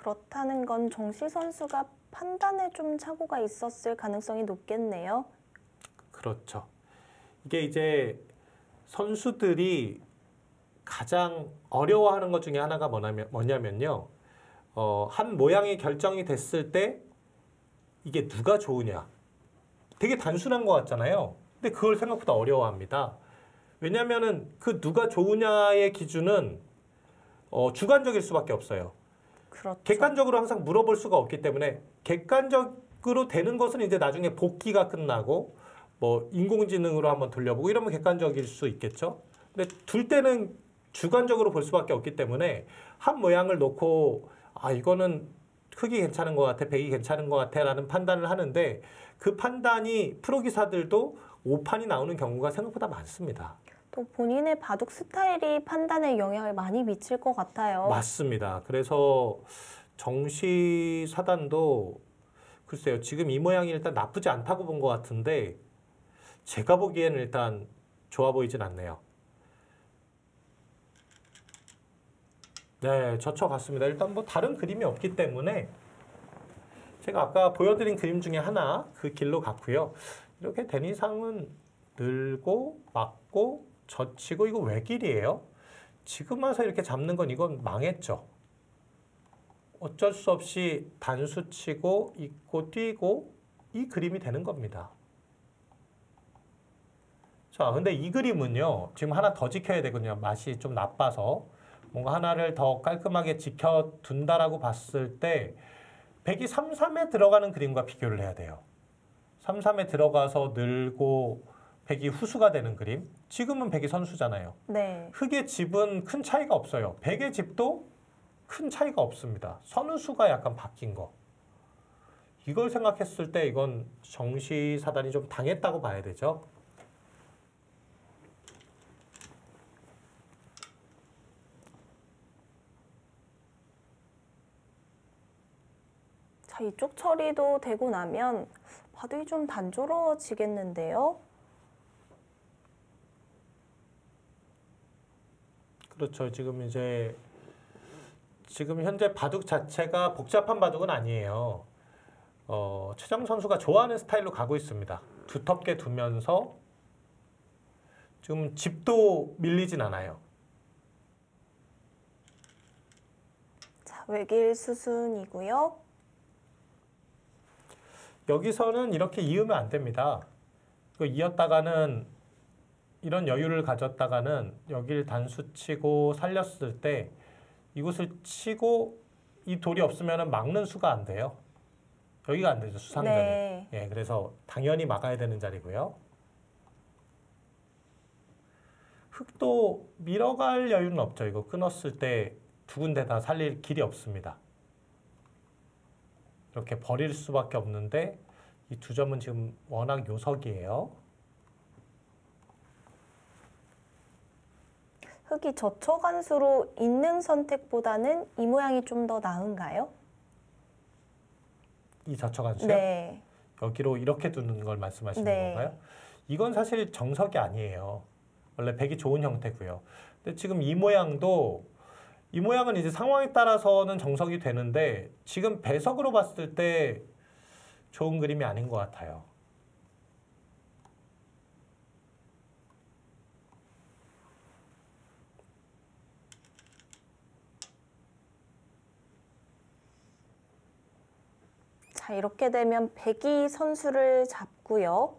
그렇다는 건 정시 선수가 판단에 좀 착오가 있었을 가능성이 높겠네요. 그렇죠. 이게 이제 선수들이 가장 어려워하는 것 중에 하나가 뭐냐면요. 한 모양이 결정이 됐을 때 이게 누가 좋으냐. 되게 단순한 것 같잖아요. 근데 그걸 생각보다 어려워합니다. 왜냐하면은 그 누가 좋으냐의 기준은 주관적일 수밖에 없어요. 그렇죠. 객관적으로 항상 물어볼 수가 없기 때문에 객관적으로 되는 것은 이제 나중에 복귀가 끝나고 뭐 인공지능으로 한번 돌려보고 이러면 객관적일 수 있겠죠. 근데 둘 때는 주관적으로 볼 수밖에 없기 때문에 한 모양을 놓고 아 이거는 흙이 괜찮은 것 같아, 백이 괜찮은 것 같아 라는 판단을 하는데 그 판단이 프로 기사들도 오판이 나오는 경우가 생각보다 많습니다. 또 본인의 바둑 스타일이 판단에 영향을 많이 미칠 것 같아요. 맞습니다. 그래서 정시 사단도 글쎄요. 지금 이 모양이 일단 나쁘지 않다고 본 것 같은데 제가 보기에는 일단 좋아 보이진 않네요. 네, 젖혀갔습니다. 일단 뭐 다른 그림이 없기 때문에 제가 아까 보여드린 그림 중에 하나 그 길로 갔고요. 이렇게 된 이상은 늘고 막고 젖히고 이거 왜 길이에요? 지금 와서 이렇게 잡는 건 이건 망했죠. 어쩔 수 없이 단수 치고 잇고 뛰고 이 그림이 되는 겁니다. 자, 근데 이 그림은요. 지금 하나 더 지켜야 되거든요. 맛이 좀 나빠서. 뭔가 하나를 더 깔끔하게 지켜둔다라고 봤을 때 백이 3-3에 들어가는 그림과 비교를 해야 돼요. 3-3에 들어가서 늘고 백이 후수가 되는 그림. 지금은 백이 선수잖아요. 네. 흙의 집은 큰 차이가 없어요. 백의 집도 큰 차이가 없습니다. 선우수가 약간 바뀐 거. 이걸 생각했을 때 이건 정시 사단이 좀 당했다고 봐야 되죠. 자, 이쪽 처리도 되고 나면 바둑이 좀 단조로워지겠는데요. 그렇죠. 지금 현재 바둑 자체가 복잡한 바둑은 아니에요. 최정 선수가 좋아하는 스타일로 가고 있습니다. 두텁게 두면서 지금 집도 밀리진 않아요. 자, 외길 수순이고요. 여기서는 이렇게 이으면 안 됩니다. 이었다가는 이런 여유를 가졌다가는 여기를 단수 치고 살렸을 때 이곳을 치고 이 돌이 없으면 막는 수가 안 돼요. 여기가 안 되죠. 수상전이. 네. 예, 그래서 당연히 막아야 되는 자리고요. 흙도 밀어갈 여유는 없죠. 이거 끊었을 때 두 군데 다 살릴 길이 없습니다. 이렇게 버릴 수밖에 없는데 이 두 점은 지금 워낙 요석이에요. 흙이 젖혀간 수로 있는 선택보다는 이 모양이 좀 더 나은가요? 이 젖혀간 수요? 네. 여기로 이렇게 두는 걸 말씀하시는 네. 건가요? 이건 사실 정석이 아니에요. 원래 백이 좋은 형태고요. 근데 지금 이 모양도 이 모양은 이제 상황에 따라서는 정석이 되는데 지금 배석으로 봤을 때 좋은 그림이 아닌 것 같아요. 자, 이렇게 되면 백이 선수를 잡고요.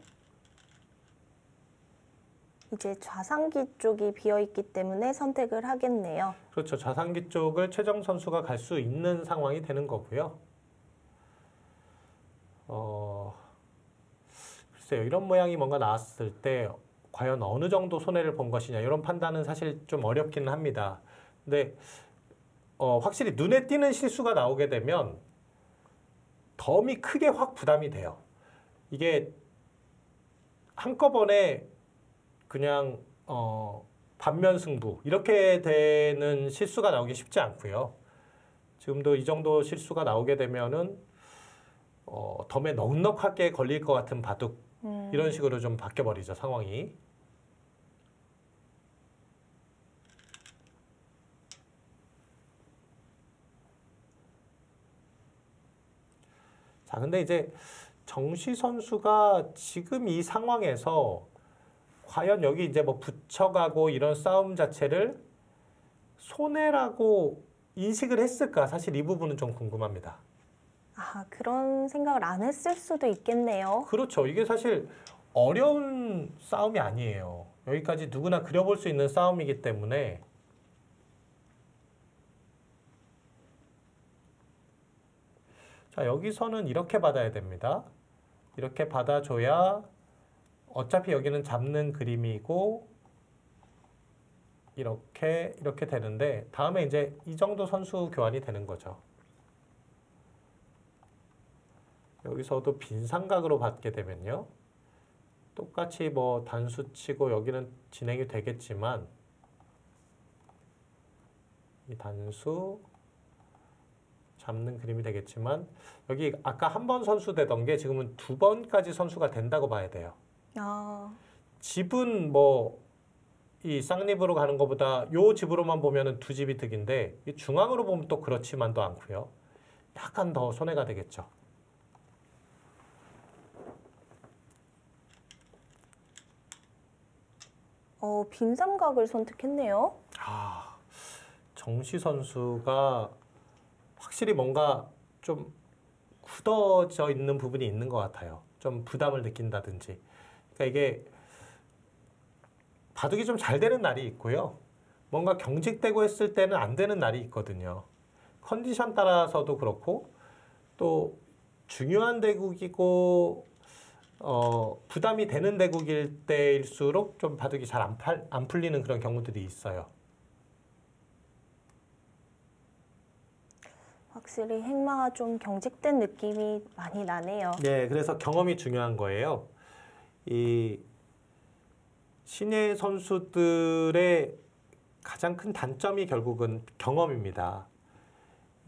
이제 좌상기 쪽이 비어있기 때문에 선택을 하겠네요. 그렇죠. 좌상기 쪽을 최정 선수가 갈 수 있는 상황이 되는 거고요. 글쎄요. 이런 모양이 뭔가 나왔을 때 과연 어느 정도 손해를 본 것이냐 이런 판단은 사실 좀 어렵기는 합니다. 근데 확실히 눈에 띄는 실수가 나오게 되면 덤이 크게 확 부담이 돼요. 이게 한꺼번에 그냥 반면 승부 이렇게 되는 실수가 나오기 쉽지 않고요. 지금도 이 정도 실수가 나오게 되면은 덤에 넉넉하게 걸릴 것 같은 바둑 이런 식으로 좀 바뀌어버리죠 상황이. 자, 근데 이제 정시 선수가 지금 이 상황에서 과연 여기 이제 뭐 붙여가고 이런 싸움 자체를 손해라고 인식을 했을까? 사실 이 부분은 좀 궁금합니다. 아, 그런 생각을 안 했을 수도 있겠네요. 그렇죠. 이게 사실 어려운 싸움이 아니에요. 여기까지 누구나 그려볼 수 있는 싸움이기 때문에 자, 여기서는 이렇게 받아야 됩니다. 이렇게 받아줘야 어차피 여기는 잡는 그림이고 이렇게 되는데 다음에 이제 이 정도 선수 교환이 되는 거죠. 여기서도 빈 삼각으로 받게 되면요. 똑같이 뭐 단수 치고 여기는 진행이 되겠지만 이 단수 잡는 그림이 되겠지만 여기 아까 한 번 선수 되던 게 지금은 두 번까지 선수가 된다고 봐야 돼요. 아, 집은 뭐 이 쌍립으로 가는 것보다 요 집으로만 보면은 두 집이 득인데 이 중앙으로 보면 또 그렇지만도 않고요. 약간 더 손해가 되겠죠. 빈 삼각을 선택했네요. 아, 정시 선수가 확실히 뭔가 좀 굳어져 있는 부분이 있는 것 같아요. 좀 부담을 느낀다든지. 그러니까 이게 바둑이 좀 잘 되는 날이 있고요. 뭔가 경직되고 했을 때는 안 되는 날이 있거든요. 컨디션 따라서도 그렇고 또 중요한 대국이고 부담이 되는 대국일 때일수록 좀 바둑이 잘 안 풀리는 그런 경우들이 있어요. 확실히 행마가 좀 경직된 느낌이 많이 나네요. 네, 그래서 경험이 중요한 거예요. 이 신예 선수들의 가장 큰 단점이 결국은 경험입니다.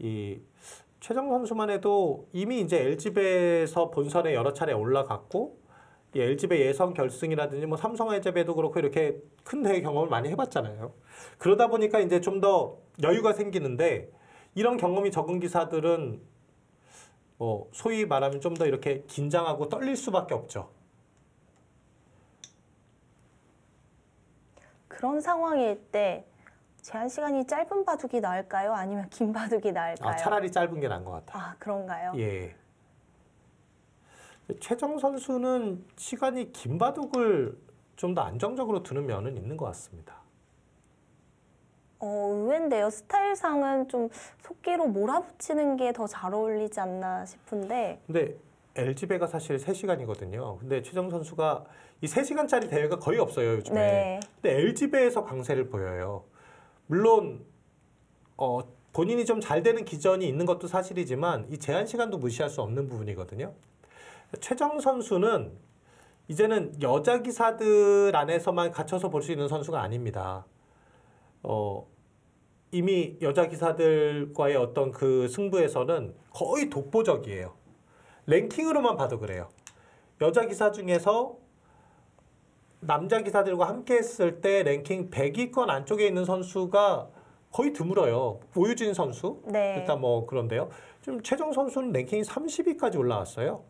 이 최정 선수만 해도 이미 이제 LG배에서 본선에 여러 차례 올라갔고, 이 LG배 예선 결승이라든지 뭐 삼성 LG배도 그렇고 이렇게 큰 대회 경험을 많이 해봤잖아요. 그러다 보니까 이제 좀 더 여유가 생기는데 이런 경험이 적은 기사들은 뭐 소위 말하면 좀 더 이렇게 긴장하고 떨릴 수밖에 없죠. 그런 상황일 때 제한 시간이 짧은 바둑이 나을까요? 아니면 긴 바둑이 나을까요? 아, 차라리 짧은 게 나은 것 같아요. 아, 그런가요? 예. 최정 선수는 시간이 긴 바둑을 좀 더 안정적으로 두는 면은 있는 것 같습니다. 의외인데요. 스타일상은 좀 속기로 몰아붙이는 게 더 잘 어울리지 않나 싶은데. 근데 LG배가 사실 3시간이거든요. 근데 최정 선수가 이 3시간짜리 대회가 거의 없어요, 요즘에. 네. 근데 LG배에서 강세를 보여요. 물론 본인이 좀 잘 되는 기전이 있는 것도 사실이지만 이 제한 시간도 무시할 수 없는 부분이거든요. 최정 선수는 이제는 여자 기사들 안에서만 갇혀서 볼 수 있는 선수가 아닙니다. 이미 여자 기사들과의 어떤 그 승부에서는 거의 독보적이에요. 랭킹으로만 봐도 그래요. 여자 기사 중에서 남자 기사들과 함께 했을 때 랭킹 100위권 안쪽에 있는 선수가 거의 드물어요. 오유진 선수? 네. 일단 뭐 그런데요. 지금 최정 선수는 랭킹이 30위까지 올라왔어요.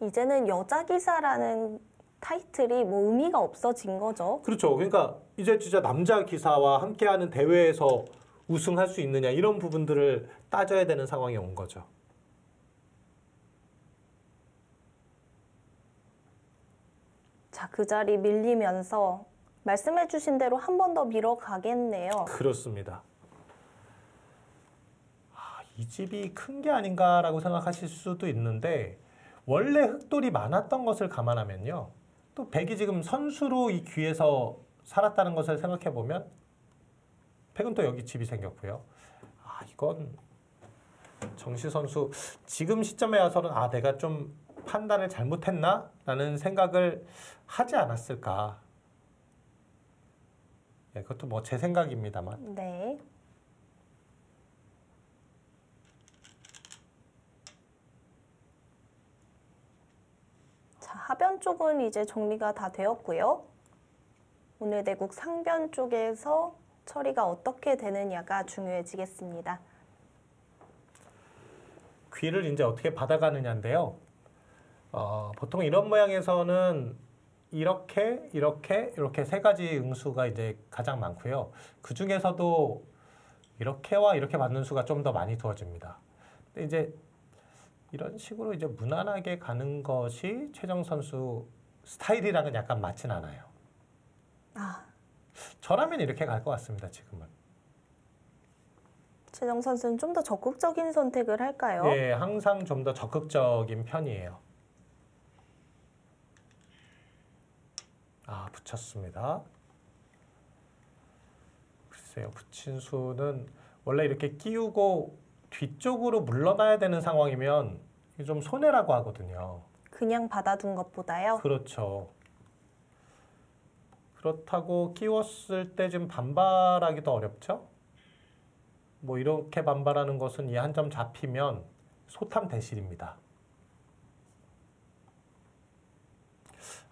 이제는 여자 기사라는 타이틀이 뭐 의미가 없어진 거죠. 그렇죠. 그러니까 이제 진짜 남자 기사와 함께하는 대회에서 우승할 수 있느냐 이런 부분들을 따져야 되는 상황이 온 거죠. 자, 그 자리 밀리면서 말씀해 주신 대로 한 번 더 밀어가겠네요. 그렇습니다. 이 집이 큰 게 아닌가라고 생각하실 수도 있는데 원래 흑돌이 많았던 것을 감안하면요. 또 백이 지금 선수로 이 귀에서 살았다는 것을 생각해 보면 백은 또 여기 집이 생겼고요. 이건 정시 선수 지금 시점에 와서는 내가 좀 판단을 잘못했나? 라는 생각을 하지 않았을까. 네, 그것도 뭐 제 생각입니다만. 네. 자, 하변 쪽은 이제 정리가 다 되었고요. 오늘 내국 상변 쪽에서 처리가 어떻게 되느냐가 중요해지겠습니다. 귀를 이제 어떻게 받아가느냐인데요. 보통 이런 모양에서는 이렇게 세 가지 응수가 이제 가장 많고요. 그 중에서도 이렇게와 이렇게 받는 수가 좀 더 많이 두어집니다. 근데 이제 이런 식으로 이제 무난하게 가는 것이 최정 선수 스타일이랑은 약간 맞진 않아요. 아, 저라면 이렇게 갈 것 같습니다, 지금은. 최정 선수는 좀 더 적극적인 선택을 할까요? 예, 항상 좀 더 적극적인 편이에요. 아, 붙였습니다. 글쎄요, 붙인 수는 원래 이렇게 끼우고 뒤쪽으로 물러나야 되는 상황이면 이게 좀 손해라고 하거든요. 그냥 받아둔 것보다요. 그렇죠. 그렇다고 끼웠을 때 좀 반발하기도 어렵죠? 뭐 이렇게 반발하는 것은 이 한 점 잡히면 소탐 대실입니다.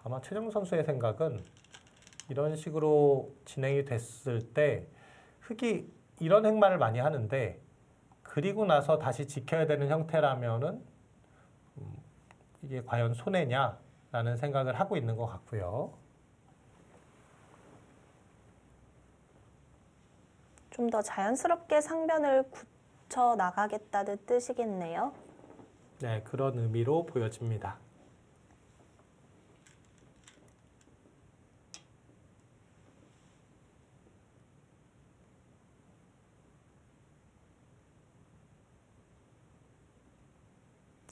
아마 최정 선수의 생각은 이런 식으로 진행이 됐을 때 흑이 이런 행마를 많이 하는데 그리고 나서 다시 지켜야 되는 형태라면은 이게 과연 손해냐라는 생각을 하고 있는 것 같고요. 좀 더 자연스럽게 상변을 굳혀 나가겠다는 뜻이겠네요. 네, 그런 의미로 보여집니다.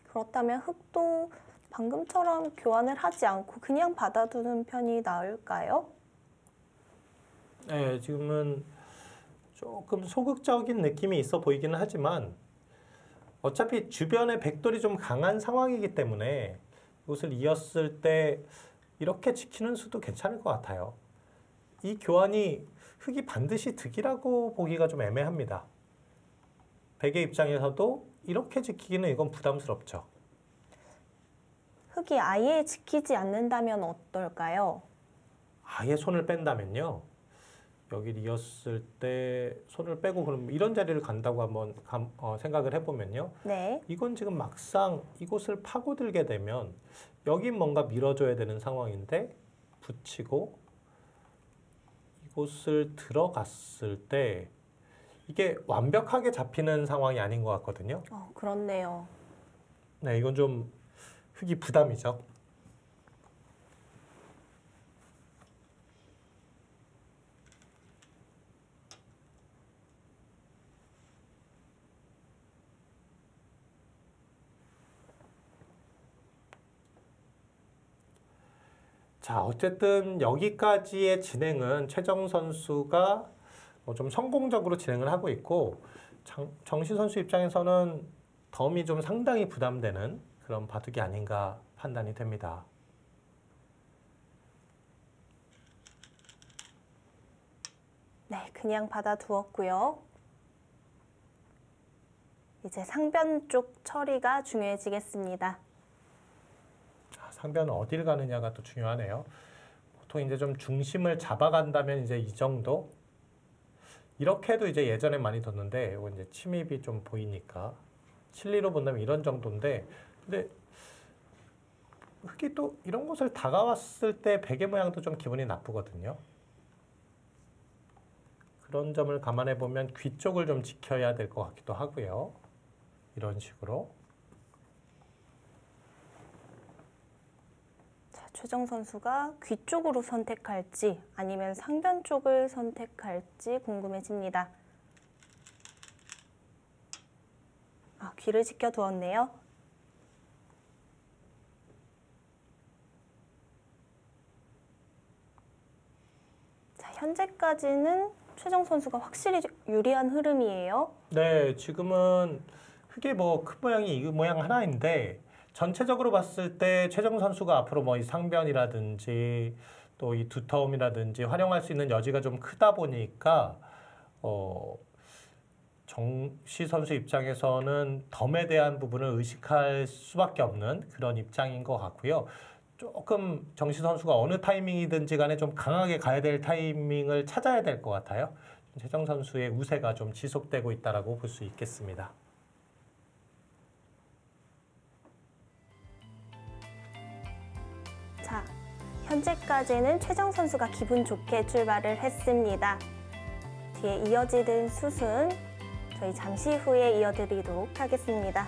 그렇다면 흑도 방금처럼 교환을 하지 않고 그냥 받아두는 편이 나을까요? 네, 지금은 조금 소극적인 느낌이 있어 보이기는 하지만 어차피 주변에 백돌이 좀 강한 상황이기 때문에 이것을 이었을 때 이렇게 지키는 수도 괜찮을 것 같아요. 이 교환이 흑이 반드시 득이라고 보기가 좀 애매합니다. 백의 입장에서도 이렇게 지키기는 이건 부담스럽죠. 흑이 아예 지키지 않는다면 어떨까요? 아예 손을 뺀다면요. 여기를 이었을 때 손을 빼고 그럼 이런 자리를 간다고 한번 생각을 해보면요. 네. 이건 지금 막상 이곳을 파고들게 되면 여긴 뭔가 밀어줘야 되는 상황인데 붙이고 이곳을 들어갔을 때 이게 완벽하게 잡히는 상황이 아닌 것 같거든요. 그렇네요. 네, 이건 좀 흑이 부담이죠. 자, 어쨌든 여기까지의 진행은 최정 선수가 좀 성공적으로 진행을 하고 있고 정시 선수 입장에서는 덤이 좀 상당히 부담되는 그런 바둑이 아닌가 판단이 됩니다. 네, 그냥 받아두었고요. 이제 상변 쪽 처리가 중요해지겠습니다. 상변은 어디를 가느냐가 또 중요하네요. 보통 이제 좀 중심을 잡아간다면 이제 이 정도? 이렇게 해도 이제 예전에 많이 뒀는데 이거 이제 침입이 좀 보이니까 실리로 본다면 이런 정도인데 근데 흑이 또 이런 곳을 다가왔을 때 베개 모양도 좀 기분이 나쁘거든요. 그런 점을 감안해 보면 귀 쪽을 좀 지켜야 될 것 같기도 하고요. 이런 식으로. 자, 최정 선수가 귀 쪽으로 선택할지 아니면 상변 쪽을 선택할지 궁금해집니다. 귀를 지켜두었네요. 자, 현재까지는 최정 선수가 확실히 유리한 흐름이에요. 네, 지금은 흑의 뭐 큰 모양이 이 모양 하나인데 전체적으로 봤을 때 최정 선수가 앞으로 뭐 이 상변이라든지 또 이 두터움이라든지 활용할 수 있는 여지가 좀 크다 보니까 정시 선수 입장에서는 덤에 대한 부분을 의식할 수밖에 없는 그런 입장인 것 같고요. 조금 정시 선수가 어느 타이밍이든지 간에 좀 강하게 가야 될 타이밍을 찾아야 될 것 같아요. 최정 선수의 우세가 좀 지속되고 있다라고 볼 수 있겠습니다. 현재까지는 최정 선수가 기분 좋게 출발을 했습니다. 뒤에 이어지는 수순 저희 잠시 후에 이어드리도록 하겠습니다.